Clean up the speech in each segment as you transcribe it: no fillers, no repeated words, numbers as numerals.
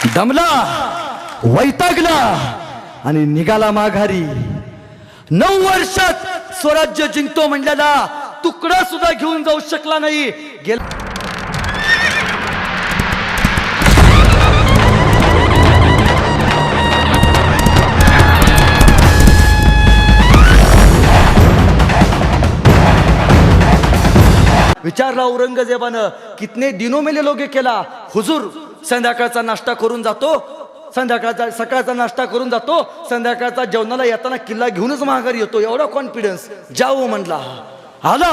दमला, वैतागला आणि निघाला माघारी। 9 वर्षात स्वराज्य जिंकतो म्हणल्याला तुकडा सुद्धा घेऊन जाऊ शकला नाही। विचारला औरंगजेबानं, कितने दिनों में लोगे केला? हुजूर, संध्याकाळचा नाश्ता करून जातो, सकाळचा नाश्ता करून जातो, संध्याकाळचा जेवणाला येताना किल्ला घेऊनच माघारी येतो, एवढा कॉन्फिडन्स। जाओ म्हणला, आला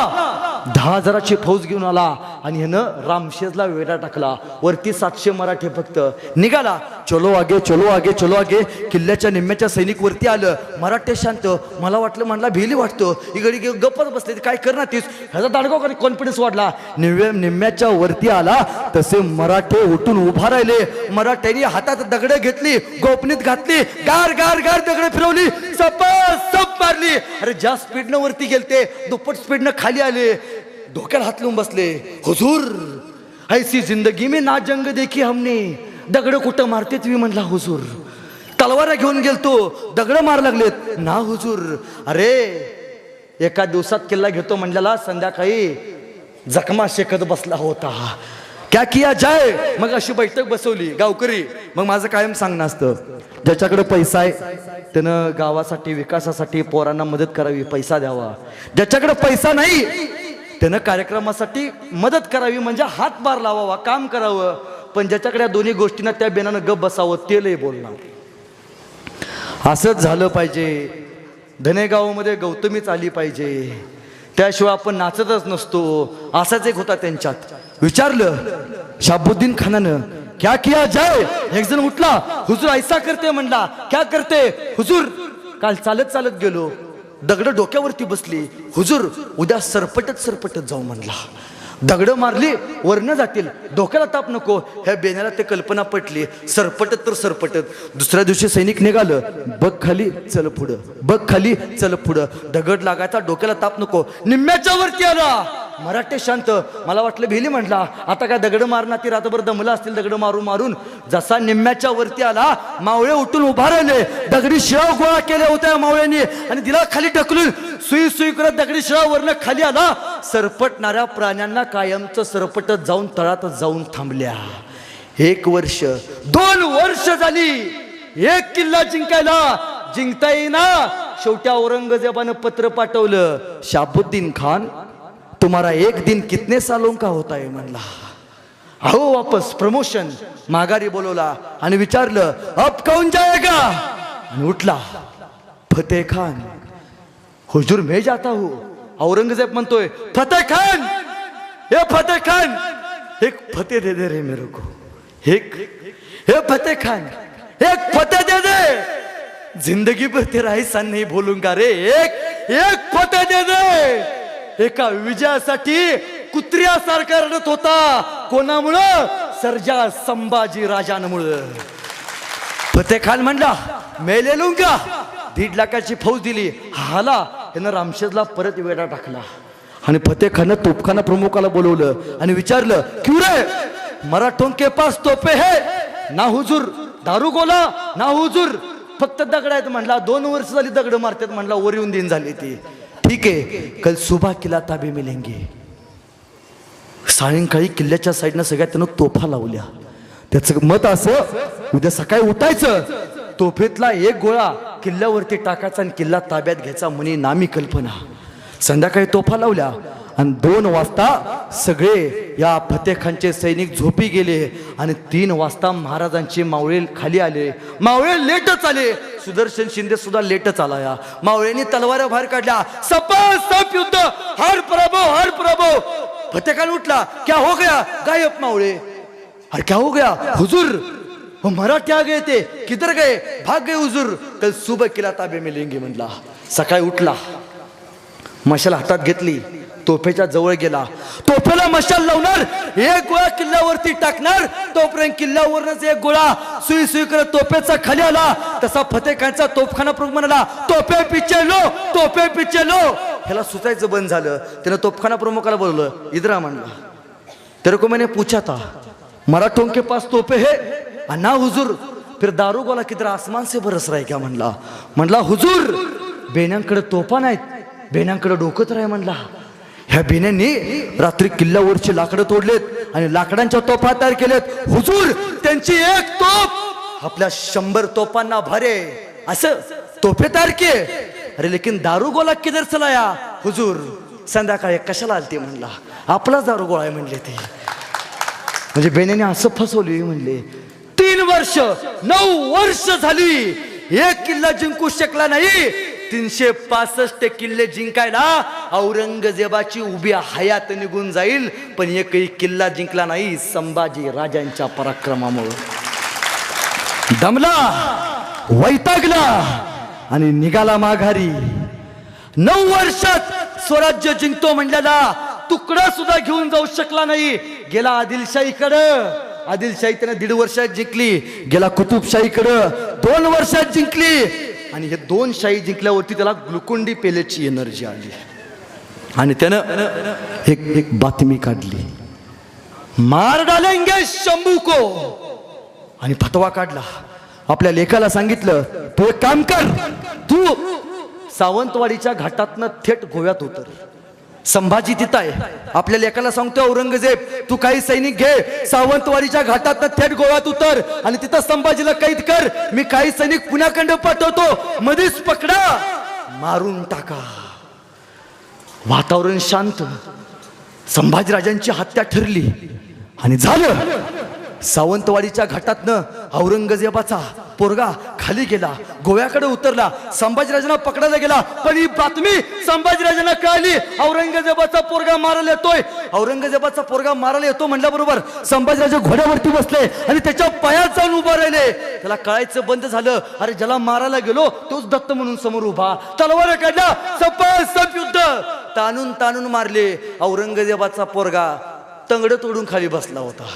10,000ची फौज घेऊन आला आणि ह्यानं रामशेजला वेढा टाकला। वरती 700 मराठे फक्त। निघाला, चलो आगे चलो आगे चलो आगे। किल्ल्याच्या निम्म्याच्या सैनिक वरती आलं, मराठे शांत। मला वाटलं म्हणला भेली वाटतो, इकडे गप्पच बसले, काय करणार तीस, ह्याचा दाडगाव कॉन्फिडन्स वाढला। निम्म्याच्या वरती आला तसे मराठे उठून उभा राहिले। मराठ्यांनी हातात दगड घेतली, गोपनीत घातली, गार गार गार दगड फिरवली, सप मारली। अरे ज्या स्पीडनं वरती गेलते दुप्पट स्पीडनं खाली आले, डोक्याला हात लावून बसले। हुजूर, ऐसी जिंदगी में ना जंग देखी हमने। दगड कुठं मारते तुम्ही म्हणला हुजूर, तलवारा घेऊन गेलतो, दगड मार लागलेत ना हुजूर। अरे एका दिवसात किल्ला घेतो म्हणल्याला संध्याकाळी जखमा शेकत बसला होता। क्या किया जाय? मग अशी बैठक बसवली गावकरी। मग माझं कायम सांगणं असतं, ज्याच्याकडे पैसा आहे त्यानं गावासाठी विकासासाठी पोरांना मदत करावी, पैसा द्यावा। ज्याच्याकडे पैसा नाही त्यानं कार्यक्रमासाठी मदत करावी, म्हणजे हातभार लावावा, काम करावं। पण ज्याच्याकडे दोन्ही गोष्टींना त्या बेनानं गप बसावं, ते लय बोलणार। असंच झालं पाहिजे। धनेगावमध्ये गौतमीच आली पाहिजे, त्याशिवाय आपण नाचतच नसतो। असाच एक होता त्यांच्यात। विचारलं शाबुद्दीन खानानं, क्या किया जाए? एक जण उठला, हुजूर ऐसा करते म्हणला। क्या करते? हुजूर, काल चालत चालत गेलो, दगड डोक्यावरती बसली। हुजूर, उद्या सरपटत जाऊ म्हणला। दगड मारली, वरनं जातील, डोक्याला ताप नको। ह्या बेण्याला ते कल्पना पटली, सरपटत तर सरपटत। दुसऱ्या दिवशी सैनिक निघालं, बघ खाली चल पुढं, बघ खाली चल पुढं। दगड लागायचा, डोक्याला ताप नको। निम्म्याच्या वरती आला, मराठे शांत। मला वाटलं भेली म्हटला, आता काय दगड मारणार, ती रात्रभर दमला असतील दगड मारून मारून। जसा निम्म्याच्या वरती आला, मावळे उठून उभा राहिले। दगडी शिळा गोळा केल्या होत्या मावळ्यांनी आणि तिला खाली ढकलून सुई करत दगडी शिळा वरनं खाली आला। सरपटणाऱ्या प्राण्यांना कायमचं सरपटत जाऊन तळात जाऊन थांबल्या। 1 वर्ष 2 वर्ष झाली, एक किल्ला जिंकता येईना। शेवटी औरंगजेबानं पत्र पाठवलं, शाबुद्दीन खान तुम्हारा 1 दिन कितने सालों का होता है म्हणला। आओ वापस, प्रमोशन। माघारी बोलवला आणि विचारलं, अब कौन जाएगा? आणि उठला फतेह खान। हुजूर मैं जाता हूं। औरंगजेब म्हणतोय, फतेह खान, हे फतेह खान, एक फतेह दे दे रे मेरे को, एक हे फतेह खान, एक फतेह दे दे। जिंदगी भर तेरा ऐसा नहीं भूलूंगा रे, एक फतेह दे दे। एका विजयासाठी कुत्र्यासारखा रडत होता। कोणामुळं? सर्जा संभाजी राजांमुळं। फतेह खान म्हणला, मैं ले लूंगा। 1.5 लाखाची फौज दिली, हाला। यानं रामशेजला परत वेढा टाकला आणि फतेह खाननं तोफखाना प्रमुखाला बोलवलं आणि विचारलं, क्यों रे? मराठों के पास तोफे है ना हुजूर? दारू गोला ना हुजूर, फक्त दगड आहेत म्हणला। 2 वर्ष झाली दगड मारतात म्हणला, वर येऊन दिन झाली ती। ठीक है, कल सुबह किला ताबे मिलेंगे। सायंकाळी किल्ल्याच्या साईडनं सगळ्या त्यानं तोफा लावल्या। त्याचं मत असं, उद्या सकाळी उठायचं, तोफेतला 1 गोळा किल्ल्यावरती टाकायचा आणि किल्ला ताब्यात घ्यायचा म्हणे नामी कल्पना। संध्याकाळी तोफा लावल्या आणि 2 वाजता सगळे या फतेह खानचे सैनिक झोपी गेले आणि 3 वाजता महाराजांचे मावळे खाली आले। मावळे लेटच आले, सुदर्शन शिंदे सुद्धा लेटच आला। या मावळ्यांनी तलवारा बाहेर काढल्या, सप युद्ध, हर प्रभो। फतेह खान उठला, क्या हो गया? गायब मावळे। अरे क्या हो गया? हुजूर, वो मराठे आ गए थे, किधर गए? भाग गए हुजूर, कल सुबह किला ताबे मिलेंगे म्हणला। सकाळी उठला, मशाल हातात घेतली, तोफेच्या जवळ गेला, तोफेला मशाल लावणार, 1 गोळा किल्ल्यावरती टाकणार। तोपर्यंत किल्ल्यावरच 1 गोळा सुई करत तोफेचा खाली आला। तसा फतेह खानचा तोफखाना प्रमुख म्हणाला, तोफे पिछे लो। ह्याला सुचायचं बंद झालं। त्यानं तोफखाना प्रमुखाला बोलवलं, इधर आ म्हणला, तेरे को मैंने पूछा था मराठों के पास तोफे है? अन्ना हुजूर फिर दारू गोला किधर आसमान से बरस रहा है क्या म्हणला हुजूर बेण्यांकडे तोफा नाहीत बेण्यांकडे डोकं तर आहे म्हणला. ह्या बेण्यांनी रात्री किल्ल्यावरची लाकडं तोडलेत आणि लाकडांच्या तोफा तयार केलेत. हुजूर त्यांची एक तोफ आपल्या 100 तोफांना भरे असं तोफे तयार के. अरे लेकिन दारू गोला किधर चलाया हुजूर. संध्याकाळी कशाला आलते म्हणला आपलाच दारू गोळा आहे म्हणले ते. म्हणजे बेण्याने असं फसवली म्हणले. 3 वर्ष 9 वर्ष झाली एक किल्ला जिंकू शकला नाही. 365 किल्ले जिंकायला औरंगजेबाची उभी हयात निघून जाईल पण एकही किल्ला जिंकला नाही संभाजी राजांच्या पराक्रमामुळे. दमला वैतागला आणि निघाला माघारी. 9 वर्षात स्वराज्य जिंकतो म्हणल्याला तुकडा सुद्धा घेऊन जाऊ शकला नाही. गेला आदिलशाहीकडं. आदिलशाही त्याने 1.5 वर्षात जिंकली. गेला कुतुबशाहीकडं 2 वर्षात जिंकली. आणि हे 2 शाही जिंकल्यावरती त्याला ग्लुकोंडी पेलेची एनर्जी आली आणि त्यानं एक बातमी काढली. मार डालेंगे शंभू को. आणि फतवा काढला. आपल्या लेखाला सांगितलं तू एक काम कर तू सावंतवाडीच्या घाटातनं थेट गोव्यात उतर. संभाजी तिथं आहे. आपल्या लेखाला सांगतो औरंगजेब तू काही सैनिक घे सावंतवाडीच्या घाटातनं थेट गोव्यात उतर आणि तिथं संभाजीला कैद कर. मी काही सैनिक पुण्याकडे पाठवतो मध्येच पकडा मारून टाका. वातावरण शांत. संभाजीराजांची हत्या ठरली आणि झालं. सावंतवाडीच्या घाटातनं औरंगजेबाचा पोरगा खाली गेला गोव्याकडे उतरला. संभाजीराजांना पकडायला गेला पण ही बातमी संभाजीराजांना कळली औरंगजेबाचा पोरगा मारायला येतोय. औरंगजेबाचा पोरगा मारायला येतो म्हणल्याबरोबर संभाजीराजे घोड्यावरती बसले आणि त्याच्या पायात जाऊन उभा राहिले. त्याला कळायचं बंद झालं. अरे ज्याला मारायला गेलो तोच दत्त म्हणून समोर उभा. तलवार काढला सप युद्ध ताणून ताणून मारले. औरंगजेबाचा पोरगा तंगड तोडून खाली बसला होता.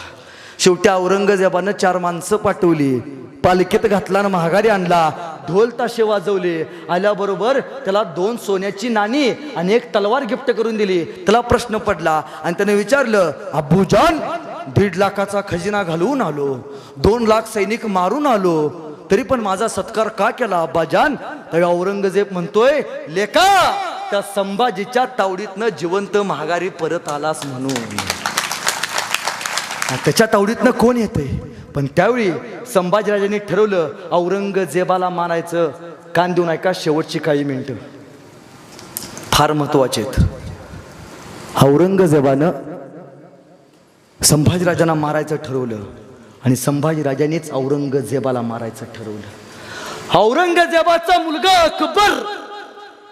शेवटी औरंगजेबानं 4 माणसं पाठवली. पालखीत घातला ना महागारी आणला. ढोल ताशे वाजवले. आल्याबरोबर त्याला 2 सोन्याची नाणी आणि एक तलवार गिफ्ट करून दिली. त्याला प्रश्न पडला आणि त्याने विचारलं अब्बूजान 1.5 लाखाचा खजिना घालवून आलो 2 लाख सैनिक मारून आलो तरी पण माझा सत्कार का केला अब्बाजान. तेव्हा औरंगजेब म्हणतोय लेका त्या संभाजीच्या तावडीतनं जिवंत महागारी परत आलास म्हणून. त्याच्या तावडीतनं कोण येते. पण त्यावेळी संभाजीराजांनी ठरवलं औरंगजेबाला मारायचं. कान देऊन ऐका शेवटची काही मिनिटं फार महत्वाचे आहेत. औरंगजेबानं संभाजीराजांना मारायचं ठरवलं आणि संभाजीराजांनीच औरंगजेबाला मारायचं ठरवलं. औरंगजेबाचा मुलगा अकबर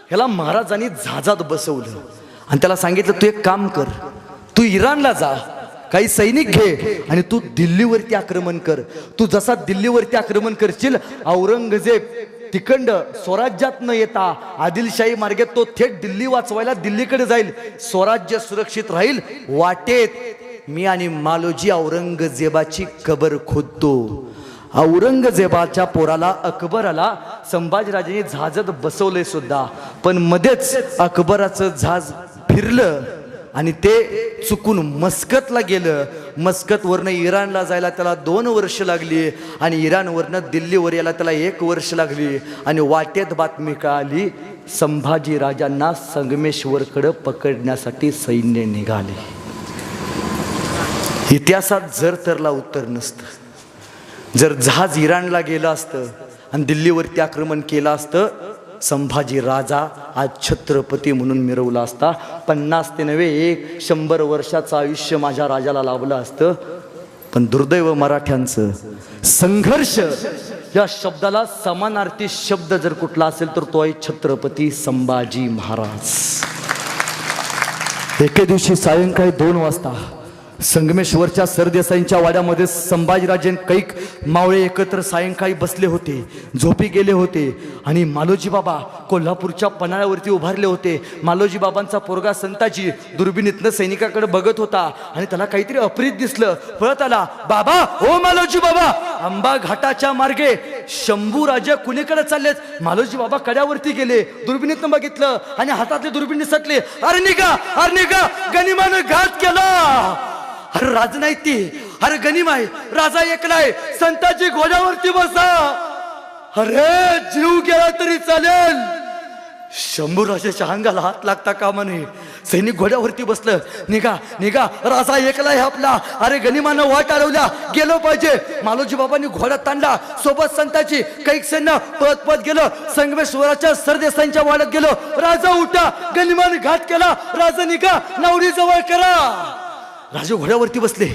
ह्याला महाराजांनी जहाजात बसवलं आणि त्याला सांगितलं तू एक काम कर तू इराणला जा काही सैनिक घे आणि तू दिल्लीवरती आक्रमण कर. तू जसा दिल्लीवरती आक्रमण करशील औरंगजेब तिखंड स्वराज्यात न येता आदिलशाही मार्गे तो थेट दिल्ली वाचवायला दिल्लीकडे जाईल. स्वराज्य सुरक्षित राहील. वाटेत मी आणि मालोजी औरंगजेबाची कबर खोदतो. औरंगजेबाच्या पोराला अकबराला संभाजीराजांनी जहाजात बसवले सुद्धा पण मध्येच अकबराचं जहाज फिरलं आणि ते चुकून मस्कतला गेलं. मस्कतवरनं इराणला जायला त्याला 2 वर्ष लागली आणि इराणवरनं दिल्लीवर यायला त्याला 1 वर्ष लागली. आणि वाटेत बातमी कळाली संभाजी राजांना संगमेश्वरकडे पकडण्यासाठी सैन्य निघाले. इतिहासात जर तरला उत्तर नसतं. जर जहाज इराणला गेलं असतं आणि दिल्लीवरती आक्रमण केलं असतं संभाजी राजा आज छत्रपती म्हणून मिरवला असता. 50 ते नव्हे 100 वर्षाचं आयुष्य माझ्या राजाला लाभलं असतं. पण दुर्दैव मराठ्यांचं संघर्ष या शब्दाला समानार्थी शब्द जर कुठला असेल तर तो आहे छत्रपती संभाजी महाराज. एके दिवशी सायंकाळी 2 वाजता संगमेश्वरच्या सरदेसाईंच्या वाड्यामध्ये संभाजीराजे कैक मावळे एकत्र सायंकाळी बसले होते. झोपी गेले होते आणि मालोजी बाबा कोल्हापूरच्या पन्हाळ्यावरती उभारले होते. मालोजी बाबांचा पोरगा संताजी दुर्बिणीतनं सैनिकाकडे बघत होता आणि त्याला काहीतरी अप्रित दिसलं. पळत आला. बाबा ओ मालोजी बाबा आंबा घाटाच्या मार्गे शंभू राजे कुणीकडे चाललेत. मालोजी बाबा कड्यावरती गेले. दुर्बिणीतनं बघितलं आणि हातातले दुर्बिणी सटले. अरे निघा गनिमानं घात केला. अरे राज नाही ती अरे गनिम आहे, राजा एकलाय, संताजी घोड्यावरती बसा. अरे जीव गेला तरी चालेल, शंभूराजाच्या अंगाला हात लागता कामा नये. सैनिक घोड्यावरती बसलं. निघा निघा, राजा एकलाय आपला. अरे गनिमानं वाट अडवल्या, गेलो पाहिजे. मालोजी बाबांनी घोडा ताणला, सोबत संताची. कैक सैन्य पळत पळत गेलं, संगमेश्वराच्या सरदेसाईंच्या वाड्यात गेलो. राजा उठा, गनिमाने घात केला. राजा निघा, नावडी जवळ करा. राजा घोड्यावरती बसले,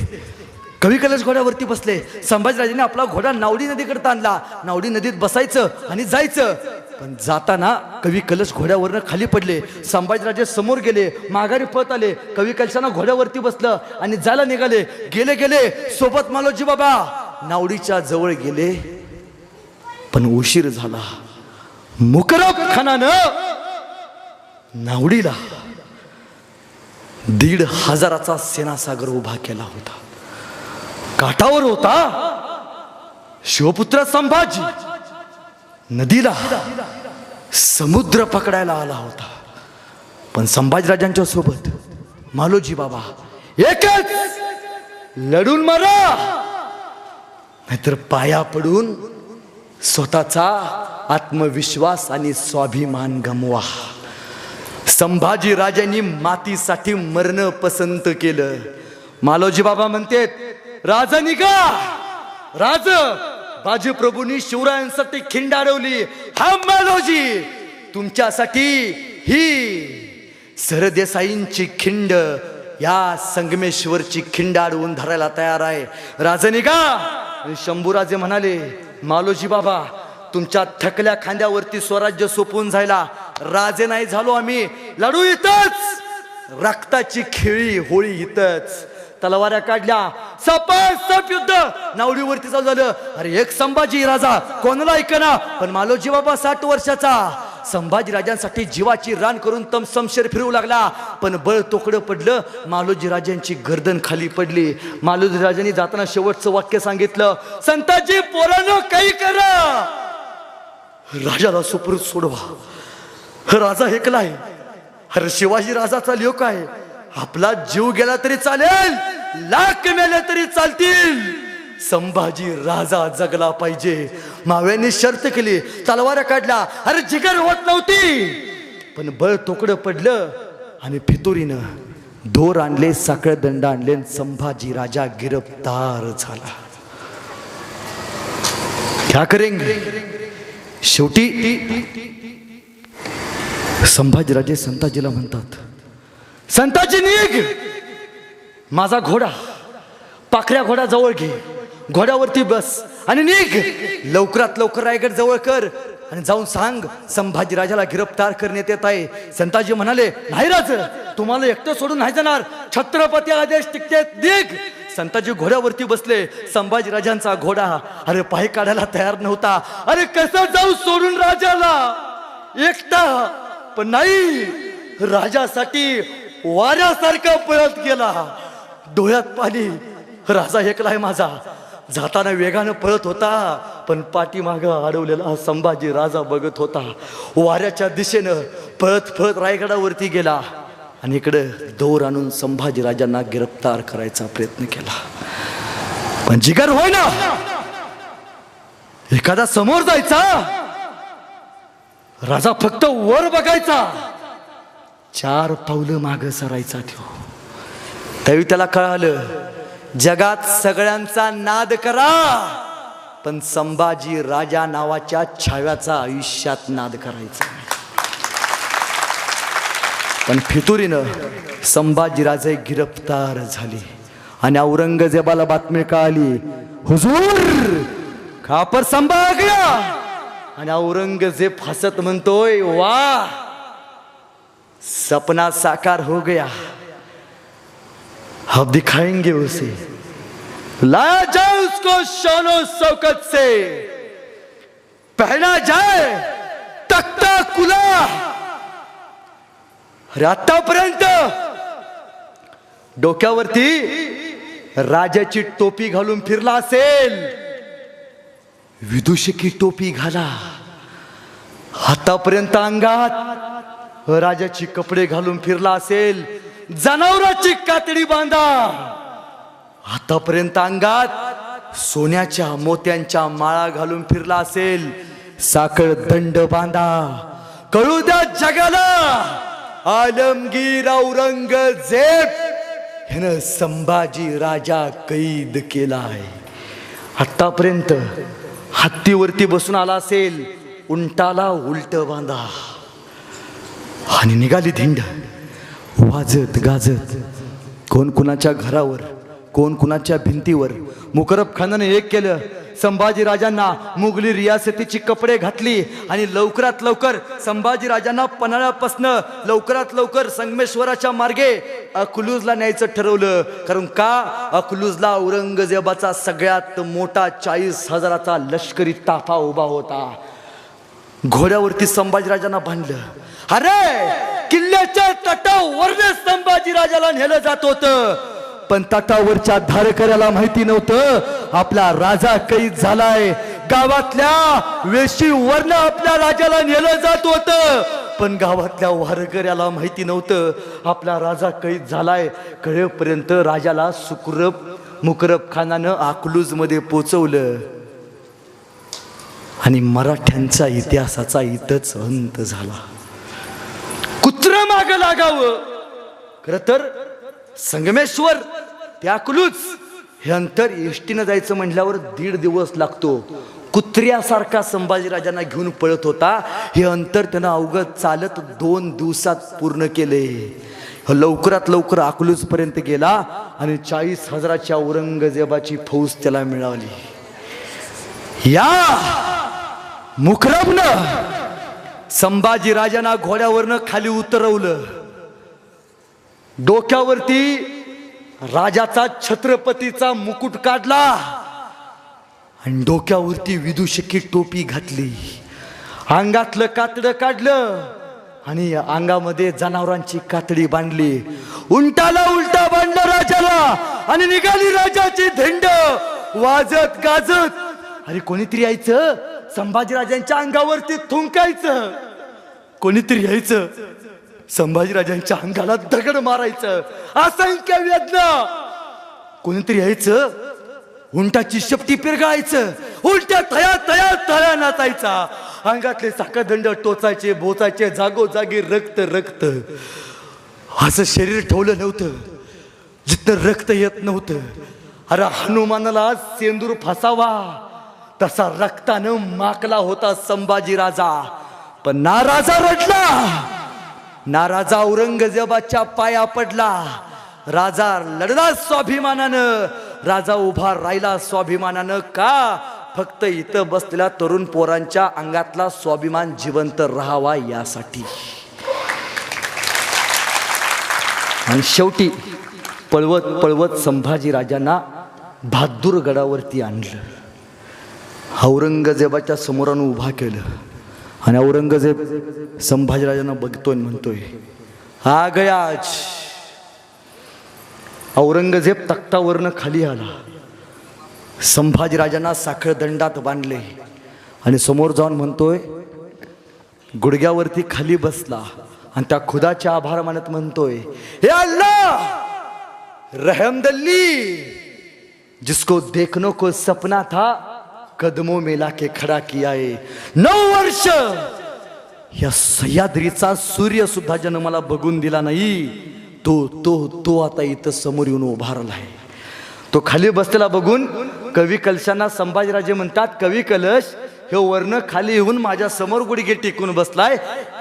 कवी कलश घोड्यावरती बसले. संभाजीराजांनी आपला घोडा नावडी नदीकडे ताणला. नावडी नदीत बसायचं आणि जायचं. पण जाताना कवी कलश घोड्यावरनं खाली पडले. संभाजीराजे समोर गेले, माघारी पळत आले. कवी कलशानं घोड्यावरती बसलं आणि जायला निघाले. गेले गेले सोबत मालोजी बाबा नावडीच्या जवळ गेले, पण उशीर झाला. मुकरब खानानं नावडीला 1,500चा सेनासागर उभा केला होता. काठावर होता शिवपुत्र संभाजी. नदीला समुद्र पकडायला आला होता. पण संभाजीराजांच्या सोबत मालोजी बाबा एकच, लढून मारा नाहीतर पाया पडून स्वतःचा आत्मविश्वास आणि स्वाभिमान गमवा. संभाजी राजांनी मातीसाठी मरण पसंत केलं. मालोजी बाबा म्हणतात, राजा निघा. राज बाजीप्रभूंनी शिवरायांसाठी खिंड अडवली. हा मालोजी तुमच्यासाठी ही सरदेसाईंची खिंड, या संगमेश्वरची खिंड अडवून धरायला तयार आहे. राजा निघा. शंभूराजे म्हणाले, मालोजी बाबा तुमच्या थकल्या खांद्यावरती स्वराज्य सोपवून जायला राजे नाही झालो आम्ही. लढू इथंच, रक्ताची खेळी होळी इथंच. तलवाऱ्या काढल्या, सपासप युद्ध नावडीवरती चालू झालं. अरे एक संभाजी राजा कोणाला ऐकना, पण मालोजी बाबा 60 वर्षाचा संभाजी राजांसाठी जीवाची रान करून तम समशेर फिरवू लागला. पण बळ तोकडं पडलं, मालोजी राजांची गर्दन खाली पडली. मालोजी राजांनी जाताना शेवटचं वाक्य सांगितलं, संताजी पोरांनो काही करा, राजाला सुपरूत सोडवा. राजा ऐकलाय. अरे शिवाजी राजाचा लोक आहे, आपला जीव गेला तरी चालेल, लाख मेले तरी चालतील, संभाजी राजा जगला पाहिजे. मावळ्यांनी शर्त केली, तलवार काढला. अरे जिगर होत नव्हती, पण बळ तोकडं पडलं आणि फितुरीनं दोर आणले, साखळ दंड आणले. संभाजी राजा गिरफ्तार झाला. क्या करेंगे? शेवटी संभाजीराजे संताजीला म्हणतात, संताजी निघ, माझा घोडा पाखऱ्या घोडा जवळ घे, घोड्यावरती बस आणि निघ. लवकरात लवकर रायगड जवळ कर आणि जाऊन सांग संभाजी राजाला गिरफ्तार करण्यात येत आहे. संताजी म्हणाले, नाही राज, तुम्हाला एकटं सोडून नाही जाणार, छत्रपती आदेश टिकतेत, निघ. संताजी घोड्यावरती बसले. संभाजी राजांचा घोडा अरे पाय काढायला तयार नव्हता. अरे कसं जाऊ सोडून राजाला एकटा, पण नाही, राजासाठी वाऱ्यासारखा पळत गेला. डोळ्यात पाणी. राजा ऐकलाय माझा. जाताना वेगानं पळत होता, पण पाठीमागं अडवलेला संभाजी राजा बघत होता. वाऱ्याच्या दिशेनं पळत पळत रायगडावरती गेला आणि इकडं दोर आणून संभाजी राजांना गिरफ्तार करायचा प्रयत्न केला. पण जिगर होय ना, एखादा समोर जायचा, राजा फक्त वर बघायचा, 4 पावलं मागं सरायचा. त्यावेळी त्याला कळालं, जगात सगळ्यांचा नाद करा, पण संभाजी राजा नावाच्या छाव्याचा आयुष्यात नाद करायचा. पण फितुरीनं संभाजीराजे गिरफ्तार झाले आणि औरंगजेबाला बातमी कळाली, हुजूर खापर संभाळ गया. आणि औरंगजेब हसत म्हणतोय, वाह, सपना साकार हो गया, अब दिखाएंगे उसे, लाया जाए उसको शानो शौकत से, पहना जाए तख्ता कुला. अरे आतापर्यंत डोक्यावरती राजाची टोपी घालून फिरला असेल, विदूषकी टोपी घाला. आतापर्यंत अंगात राजाची कपडे घालून फिरला असेल, जनावराची कातडी बांधा. आतापर्यंत अंगात सोन्याच्या मोत्यांच्या माळा घालून फिरला असेल, साखळ दंड बांधा, कळू द्या जगाला आलमगीर औरंगजेब ह्यानं संभाजी राजा कैद केलाय. आतापर्यंत हत्तीवरती बसून आला असेल, उंटाला उलट बांधा. आणि निघाली धिंड वाजत गाजत, कोण कुणाच्या घरावर, कोण कुणाच्या भिंतीवर. मुकरब खानाने एक केलं, संभाजी राजांना मुघली रियासतीची कपडे घातली आणि लवकरात लवकर संभाजी राजांना पन्हाळ्यापासनं लवकरात लवकर संगमेश्वराच्या मार्गे अकलूजला न्यायचं ठरवलं. कारण का, अकलूजला औरंगजेबाचा सगळ्यात मोठा 40,000चा लष्करी ताफा उभा होता. घोड्यावरती संभाजी राजांना बांधलं. अरे किल्ल्याच्या तटावरनं संभाजी राजाला नेलं जात होतं, पण तटावरच्या धारकऱ्याला माहिती नव्हतं आपला राजा कैद झालाय. गावातल्या वेशीवरनं आपल्या राजाला नेलं जात होतं, पण गावातल्या वारकऱ्याला माहिती नव्हतं आपला राजा कैद झालाय. कळेपर्यंत राजाला मुकरब खानानं अकलूज मध्ये पोचवलं आणि मराठ्यांचा इतिहासाचा इथंच अंत झाला. कुत्र माग लागावं. खर तर संगमेश्वर ते अकलूज हे अंतर एसटीनं जायचं म्हटल्यावर 1.5 दिवस लागतो. कुत्र्यासारखा संभाजीराजांना घेऊन पळत होता. हे अंतर त्यानं अवघड चालत 2 दिवसात पूर्ण केले. लवकरात लवकर अकलूज पर्यंत गेला आणि 40,000च्या औरंगजेबाची फौज त्याला मिळाली. या मुकरबनं संभाजी राजांना घोड्यावरनं खाली उतरवलं. डोक्यावरती राजाचा छत्रपतीचा मुकुट काढला आणि डोक्यावरती विदूषकी टोपी घातली. अंगातलं कातडं काढलं आणि अंगामध्ये जनावरांची कातडी बांधली. उंटाला उलटा बांधला राजाला आणि निघाली राजाची धिंड वाजत गाजत. अरे कोणीतरी यायचं, संभाजीराजांच्या अंगावरती थुंकायचं. कोणीतरी यायचं, संभाजीराजांच्या अंगाला दगड मारायचं. असंख्य वेदना. कोणीतरी यायचं, उंटाची शेपटी पिरगाळायचं. उलट्या थया थया थया नाचायचा. अंगातले साखळदंड टोचायचे, बोचायचे, जागोजागी रक्त रक्त. असं शरीर ठेवलं नव्हतं जिथं रक्त येत नव्हतं. अरे हनुमानाला सेंदूर फासावा तसा रक्तानं माकला होता संभाजी राजा. पण ना राजा रडला, ना राजा औरंगजेबाच्या पाया पडला. राजा लढला स्वाभिमानानं, राजा उभा राहिला स्वाभिमानानं. का? फक्त इथं बसलेल्या तरुण पोरांच्या अंगातला स्वाभिमान जिवंत राहावा यासाठी. आणि शेवटी पळवत पळवत संभाजी राजांना बहादूर गडावरती आणलं. औरंगजेबाच्या समोरानं उभा केलं आणि औरंगजेब संभाजीराजांना बघतोय, म्हणतोय आ गयाज. औरंगजेब तख्तावरनं खाली आला. संभाजीराजांना साखळ दंडात बांधले आणि समोर जाऊन म्हणतोय, गुडघ्यावरती खाली बसला आणि त्या खुदाचे आभार मानत म्हणतोय, हे अल्लाह रहम दल्ली, जिसको देखने को सपना था कदमों में लाके खडा किया है. 9 वर्ष या सह्याद्रीचा सूर्य सुद्धा ज्यानं मला बघून दिला नाही, तो आता इथं समोर येऊन उभारलाय. तो खाली बसलेला बघून कवी कलशांना संभाजीराजे म्हणतात, कवी कलश हे वर्ण खाली येऊन माझ्या समोर गुडघे टेकून बसलाय.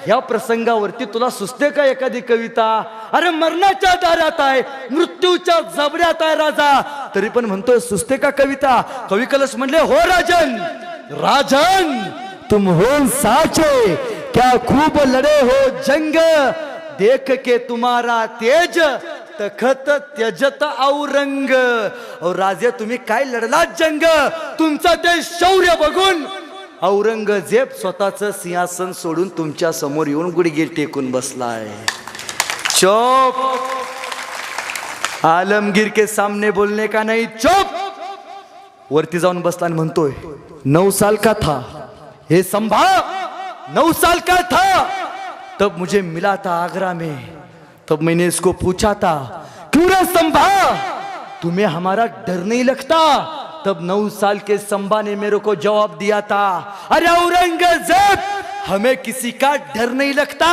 ह्या प्रसंगावरती तुला सुचते का एखादी कविता? अरे मरणाच्या दारात आहे, मृत्यूच्या जबड्यात आहे राजा, तरी पण म्हणतोय सुचते का कविता? कवी कलश म्हणले, हो राजन, राजन तुम हो साचे, क्या खूब लड़े हो जंग, देख के तुम्हारा तेज तखत त्यजत औरंग. और राजे तुम्ही काय लढलात जंग, तुमचं ते शौर्य बघून औरंगजेब स्वतःचं सिंहासन सोडून तुमच्या समोर येऊन गुडघे टेकून बसलाय. चुप, आलमगीर के सामने बोलने का नहीं, चुप. वरती जाऊन बसला आणि म्हणतोय, 9 साल का था हे संभा, 9 साल का था तब मुझे मिला था आगरा में, तब मैंने इसको पूछा था क्यों रे संभा तुम्हें हमारा डर नहीं लगता? तब 9 साल के संबा ने मेरे को जवाब दिया था, अरे औरंगजेब, हमें किसी का डर नहीं लगता,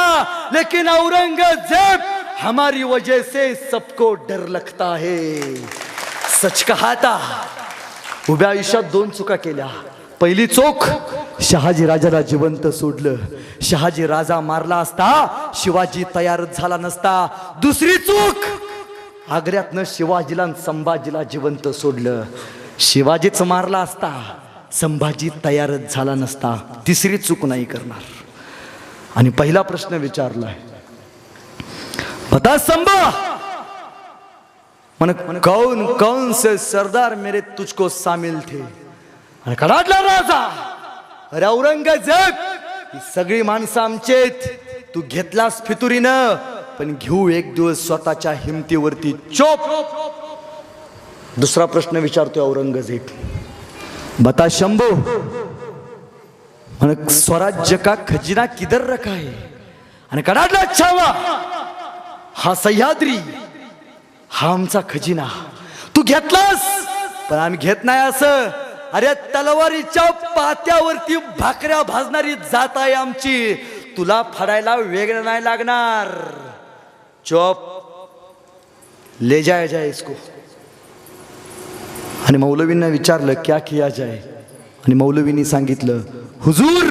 लेकिन औरंगजेब, हमारी वजह से सबको डर लगता है. सच कहा था. उभ्या आयुष्यात 2 चुका केल्या. पहिली चूक, शहाजी राजाला जिवंत सोडलं. शहाजी राजा मारला असता शिवाजी तयारच झाला नसता. दुसरी चूक, आग्र्यातनं शिवाजीला आणि संभाजीला जिवंत सोडलं. शिवाजीच मारला असता संभाजी तयारच झाला नसता. तिसरी चूक नाही करणार. आणि पहिला प्रश्न विचारलाय, बता संभा, मन कौन कौन से सरदार मेरे तुझको शामिल थे? आणि कडाडला राजा, अरे औरंगजेब, ही सगळी माणसं आमचेत. तू घेतलास फितुरीनं, पण घेऊ एक दिवस स्वतःच्या हिमतीवरती. चोप. दुसरा प्रश्न विचारतोय औरंगजेब, बता शंभू, मन स्वराज्य का खजिना किधर रखा है? आणि कडाडला छावा, हा सह्याद्री, हा आमचा खजिना. तू घेतलास, पण आम्ही घेत नाही असं. अरे तलवारीच्या पात्यावरती भाकऱ्या भाजणारी जात आहे आमची. तुला फाडायला वेगळं नाही लागणार. चोप. ले जाया जाए इसको. आणि मौलवींना विचारलं क्या किया जाए? आणि मौलवींनी सांगितलं, हुजूर,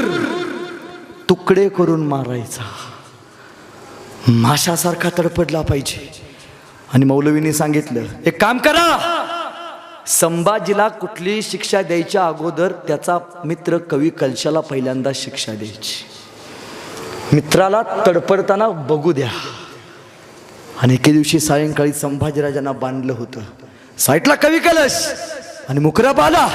तुकडे करून मारायचा, माशासारखा तडपडला पाहिजे. आणि मौलवींनी सांगितलं, एक काम करा, संभाजीला कुठली शिक्षा द्यायच्या अगोदर त्याचा मित्र कवी कलशाला पहिल्यांदा शिक्षा द्यायची. मित्राला तडपडताना बघू द्या. आणि एके दिवशी सायंकाळी संभाजीराजांना बांधलं होतं. साईटला कवी कलश आणि मुकरब आला,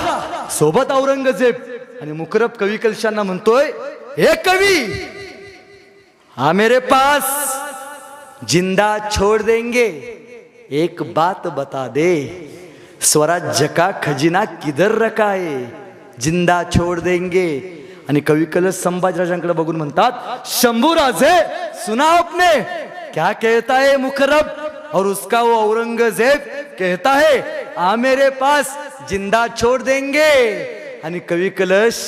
सोबत औरंगजेब. आणि मुकरब कवी कलशांना म्हणतोय, हे कवी, हा मेरे पास जिंदा छोड़ देंगे, एक बात बता दे, स्वराज्य का खजिना किधर रखा है? जिंदा छोड़ देंगे. आणि कवी कलश संभाजीराजांकडे बघून म्हणतात, शंभू राजे, सुना आपने क्या कहता है मुकरब? और उसका वो औरंगजेब कहता है, आ मेरे पास जिंदा छोड़ देंगे. आणि कवी कलश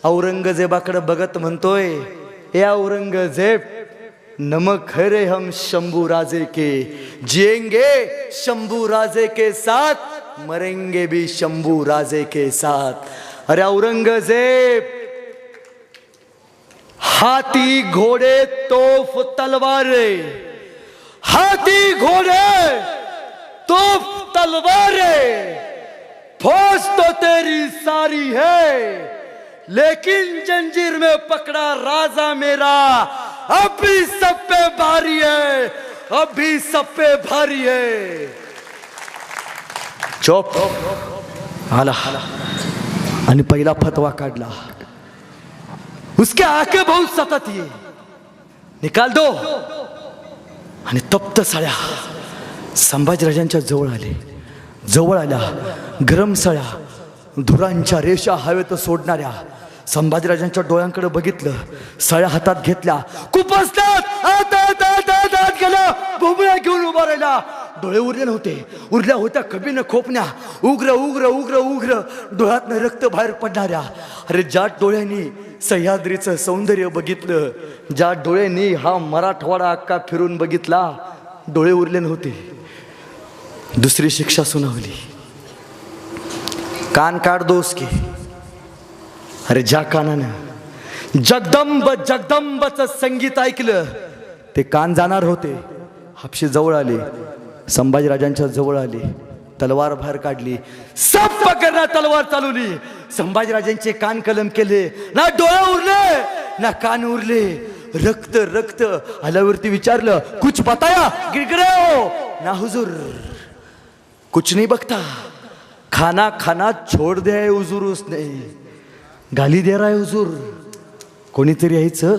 औरंगजेबाकडे बघत म्हणतोय, हे औरंगजेब, नमक है रे हम शंभू राजे के, जिएंगे शंभू राजे के साथ, मरेंगे भी शंभू राजे के साथ. अरे औरंगजेब, हाथी घोड़े तोफ तलवारे, हाथी घोड़े तोफ तलवारे, फौज तो तेरी सारी है, लेकिन जंजीर में पकड़ा राजा मेरा अभी सब पे भारी है, अभी सब पे भारी है. चोप. आला आणि पहिला फतवा काढला. उसके आके बहुत सतत ये निकाल दो. आणि तप्त सळ्या संभाजीराजांच्या जवळ आले. जवळ आल्या गरम सळ्या, धुरांच्या रेषा हवेत सोडणाऱ्या. संभाजीराजांच्या डोळ्यांकडे बघितलं, सळ्या हातात घेतल्या, कुपसतात, आत गेला, भोबळ्या घेऊन उभा राहिला. डोळे उरले नव्हते, उरल्या होत्या कबीनं खोपण्या, उग्र उग्र उग्र उग्र, डोळ्यातनं रक्त बाहेर पडणाऱ्या. अरे ज्या डोळ्यांनी सह्याद्रीचं सौंदर्य बघितलं, ज्या डोळ्यांनी हा मराठवाडा अख्खा फिरून बघितला, डोळे उरले नव्हते. दुसरी शिक्षा सुनावली, कान काढ दोस की. अरे ज्या कानानं जगदंब जगदंबचं संगीत ऐकलं, ते कान जाणार होते. हापशी जवळ आले, संभाजीराजांच्या जवळ आले, तलवार बाहेर काढली, सब पकडना तलवार चालवली. संभाजीराजांचे कान कलम केले, ना डोळे उरले ना कान उरले. रक्त रक्त आल्यावरती विचारलं, कुछ बताया? गिरगिरे हो ना हुजूर, कुछ नहीं बघता, खाना खाना छोड़ दे है हुजूर उसने, गाली दे रहा है हुजूर. कोणीतरी यायचं,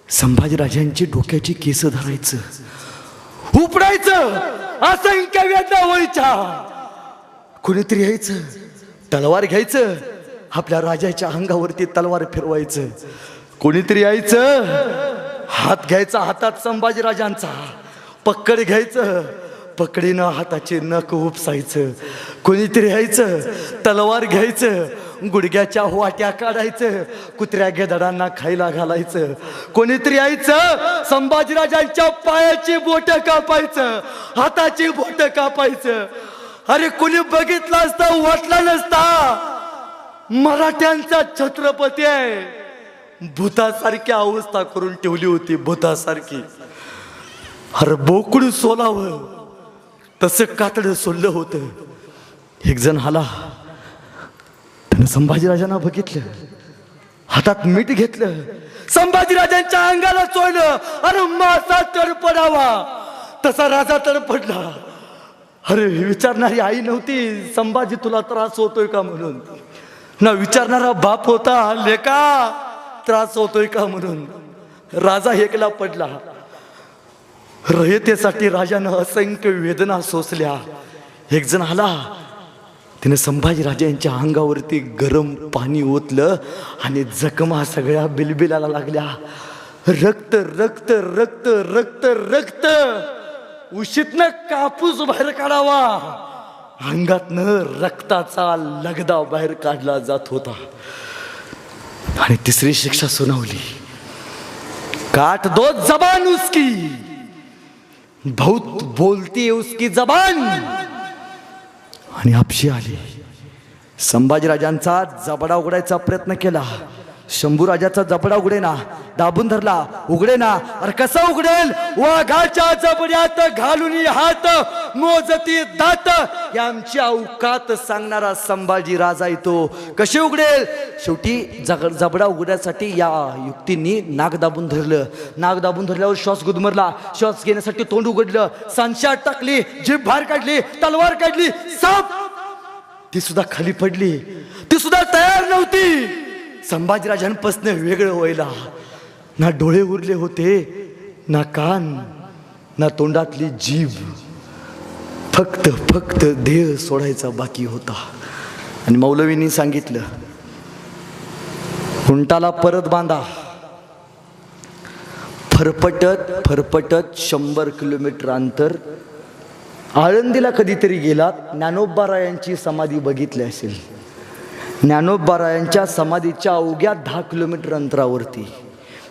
संभाजीराजांची डोक्याची केस धरायचं, उपडायचं, असंख्य वेदना व्हायच्या. कोणीतरी यायचं, तलवार घ्यायचं, आपल्या राजाच्या अंगावरती तलवार फिरवायचं. कोणीतरी यायचं, हात घ्यायचा हातात संभाजीराजांचा, पक्कड घ्यायचं, पकडीनं हाताचे नख उपसायचं, कोणीतरी यायचं तलवार घ्यायचं, गुडघ्याच्या वाट्या काढायचं, कुत्र्या गेदडांना खायला घालायचं, कोणीतरी यायचं संभाजीराजांच्या पायाची बोट कापायचं, हाताची बोट कापायचं. अरे कोणी बघितलं असता वाटला नसता मराठ्यांचा छत्रपती आहे. भूतासारखी अवस्था करून ठेवली होती, भूतासारखी. अरे बोकडू सोलावं तसं कातड सोडलं होतं. एक जण आला, त्यानं संभाजीराजांना बघितलं, हातात मीठ घेतलं, संभाजीराजांच्या अंगाला चोळलं. अरे मासा तडपडावा तसा राजा तडपडला. अरे विचारणारी आई नव्हती संभाजी तुला त्रास होतोय का म्हणून, ना विचारणारा बाप होता लेका त्रास होतोय का म्हणून. राजा एकला पडला. रयतेसाठी राजानं असंख्य वेदना सोसल्या. एक जण आला, तिने संभाजीराजांच्या अंगावरती गरम पाणी ओतलं आणि जखमा सगळ्या बिलबिलाला लागल्या. रक्त रक्त रक्त रक्त रक्त. उशीतनं कापूस बाहेर काढावा, अंगातनं रक्ताचा लगदा बाहेर काढला जात होता. आणि तिसरी शिक्षा सुनावली, काट दो जबान उसकी, बहुत बोलती है उसकी जबान. आणि आपशी आली. संभाजीराजांचा जबडा उघडायचा प्रयत्न केला. शंभूराजाचा जबडा उघडेना, दाबून धरला, उघडेना. अरे कसा उघडेल? वाघाच्या जबड्यात घालून हात मोजती दात, ही आमची अवकात सांगणारा संभाजी राजा येतो. कसे उघडेल? शेवटी जबडा उघडण्यासाठी या युक्तींनी नाक दाबून धरलं. नाक दाबून धरल्यावर श्वास गुदमरला. श्वास घेण्यासाठी तोंड उघडलं, सांशात टाकली, जीभ बाहेर काढली, तलवार काढली, साप ती सुद्धा खाली पडली. ती सुद्धा तयार नव्हती. संभाजीराजांपासून वेगळं व्हायला ना डोळे उरले होते, ना कान, ना तोंडातली जीभ. फक्त फक्त देह सोडायचा बाकी होता. आणि मौलवींनी सांगितलं, उंटाला परत बांधा. फरफटत फरफटत 100 किलोमीटर अंतर. आळंदीला कधीतरी गेलात, ज्ञानोबारायांची समाधी बघितली असेल. ज्ञानोबारायांच्या समाधीच्या अवघ्या 10 किलोमीटर अंतरावरती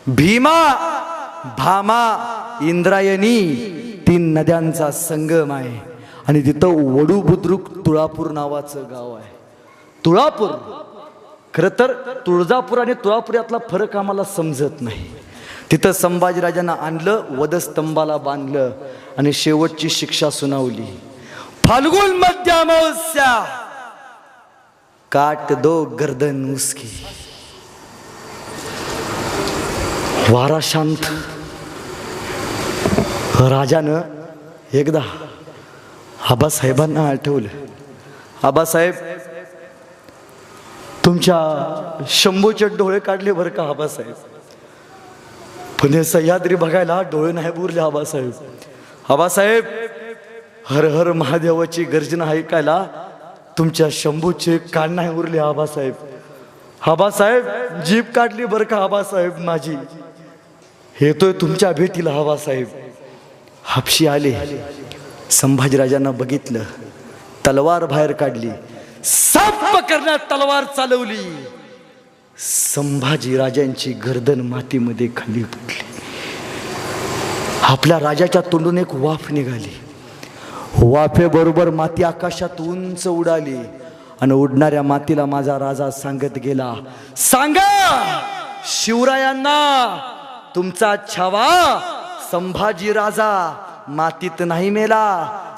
भीमा, भामा, इंद्रायणी 3 नद्यांचा संगम आहे. आणि तिथं वडू बुद्रुक तुळापूर नावाचं गाव आहे. तुळापूर खरं तर तुळजापूर आणि तुळापूर यातला फरक आम्हाला समजत नाही. तिथं संभाजीराजांना आणलं, वधस्तंभाला बांधलं आणि शेवटची शिक्षा सुनावली. फाल्गुन मध्य अमावस्या, काट दो गर्दन उसकी. वारा शांत. राजानं एकदा आबासाहेबांना आठवलं, आबासाहेब तुमच्या शंभूचे डोळे काढले बरं का आबासाहेब, पण हे सह्याद्री बघायला डोळे नाही बुरले आबासाहेब. आबासाहेब हर हर महादेवाची गर्जना ऐकायला तुमच्या शंभूचे कान नाही उरले आबासाहेब. आबासाहेब जीभ काढली बरं का आबासाहेब माझी, येतोय तुमच्या भेटीला आबासाहेब. हापशी आले. संभाजीराजांना बघितलं, तलवार बाहेर काढली, साप पकडण्यात तलवार चालवली. संभाजीराजांची गर्दन मातीमध्ये खाली पडली. आपल्या राजाच्या तोंडून एक वाफ निघाली. वाफेबरोबर माती आकाशात उंच उडाली आणि उडणाऱ्या मातीला माझा राजा सांगत गेला, सांगा शिवरायांना तुमचा छावा संभाजी राजा मातीत नाही मेला,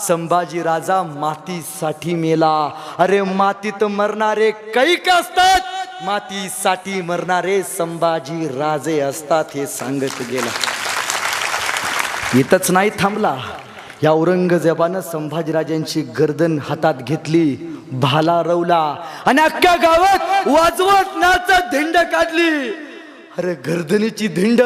संभाजी राजा मातीसाठी मेला. अरे मातीत मरणारे कैक असतात, मातीसाठी मरणारे संभाजी राजे असतात, हे सांगत गेला. इथंच नाही थांबला. या औरंगजेबानं संभाजीराजांची गर्दन हातात घेतली, भाला रवला आणि अख्ख्या गावात वाजवत नाचत धिंड काढली. अरे गर्दनीची धिंड.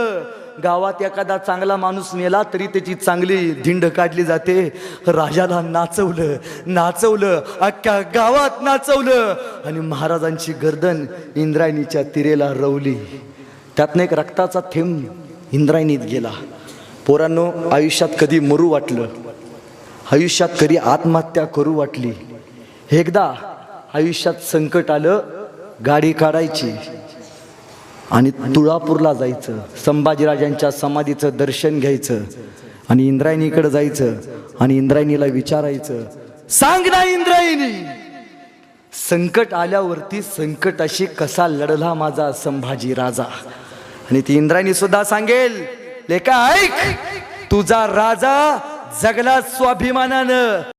गावात एखादा चांगला माणूस मेला तरी त्याची चांगली धिंड काढली जाते. राजाला नाचवलं, नाचवलं, अख्ख्या गावात नाचवलं आणि महाराजांची गर्दन इंद्रायणीच्या तिरेला रवली. त्यातनं एक रक्ताचा थेंब इंद्रायणीत गेला. पोरांनो, आयुष्यात कधी मरू वाटलं, आयुष्यात कधी आत्महत्या करू वाटली, एकदा आयुष्यात संकट आलं, गाडी काढायची आणि तुळापूरला जायचं, संभाजीराजांच्या समाधीचं दर्शन घ्यायचं आणि इंद्रायणीकडे जायचं आणि इंद्रायणीला विचारायचं, सांग ना इंद्रायणी, संकट आल्यावरती संकटाशी कसा लढला माझा संभाजी राजा. आणि ती इंद्रायणी सुद्धा सांगेल, लेका ऐक, तुझा राजा जगला स्वाभिमानानं.